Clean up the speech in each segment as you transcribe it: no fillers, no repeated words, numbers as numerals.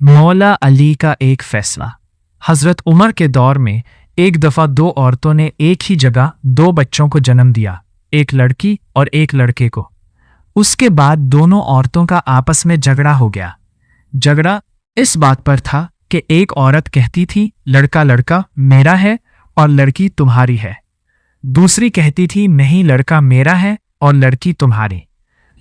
मौला अली का एक फैसला। हजरत उमर के दौर में एक दफ़ा दो औरतों ने एक ही जगह दो बच्चों को जन्म दिया, एक लड़की और एक लड़के को। उसके बाद दोनों औरतों का आपस में झगड़ा हो गया। झगड़ा इस बात पर था कि एक औरत कहती थी लड़का लड़का मेरा है और लड़की तुम्हारी है, दूसरी कहती थी नहीं लड़का मेरा है और लड़की तुम्हारी।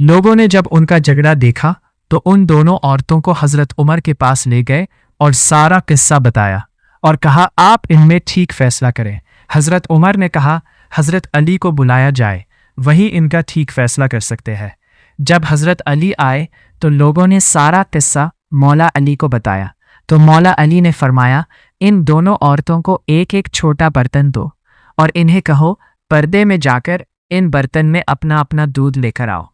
लोगों ने जब उनका झगड़ा देखा तो उन दोनों औरतों को हजरत उमर के पास ले गए और सारा किस्सा बताया और कहा आप इनमें ठीक फैसला करें। हजरत उमर ने कहा हजरत अली को बुलाया जाए, वही इनका ठीक फैसला कर सकते हैं। जब हजरत अली आए तो लोगों ने सारा किस्सा मौला अली को बताया तो मौला अली ने फरमाया इन दोनों औरतों को एक एक छोटा बर्तन दो और इन्हें कहो पर्दे में जाकर इन बर्तन में अपना अपना दूध लेकर आओ।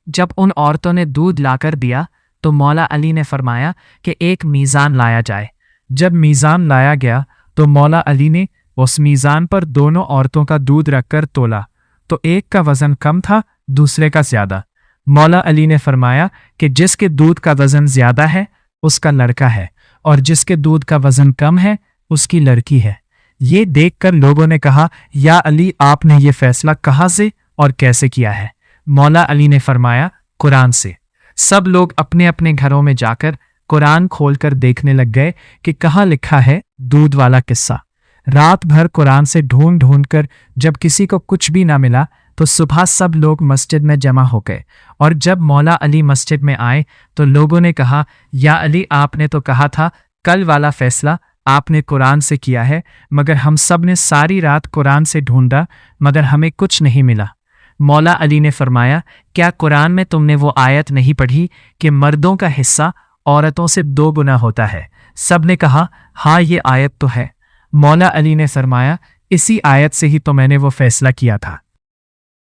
जब उन औरतों ने दूध लाकर दिया तो मौला अली ने फरमाया कि एक मीज़ान लाया जाए। जब मीज़ान लाया गया तो मौला अली ने उस मीज़ान पर दोनों औरतों का दूध रखकर तोला तो एक का वज़न कम था, दूसरे का ज़्यादा। मौला अली ने फरमाया कि जिसके दूध का वज़न ज़्यादा है उसका लड़का है और जिसके दूध का वज़न कम है उसकी लड़की है। ये देखकर लोगों ने कहा या अली आपने ये फैसला कहाँ से और कैसे किया है? मौला अली ने फरमाया कुरान से। सब लोग अपने अपने घरों में जाकर कुरान खोलकर देखने लग गए कि कहाँ लिखा है दूध वाला किस्सा। रात भर कुरान से ढूंढ ढूंढ कर जब किसी को कुछ भी ना मिला तो सुबह सब लोग मस्जिद में जमा हो गए और जब मौला अली मस्जिद में आए तो लोगों ने कहा या अली आपने तो कहा था कल वाला फैसला आपने कुरान से किया है, मगर हम सब ने सारी रात कुरान से ढूंढा मगर हमें कुछ नहीं मिला। मौला अली ने फरमाया क्या कुरान में तुमने वो आयत नहीं पढ़ी कि मर्दों का हिस्सा औरतों से 2 गुना होता है? सब ने कहा हाँ ये आयत तो है। मौला अली ने फरमाया इसी आयत से ही तो मैंने वो फैसला किया था।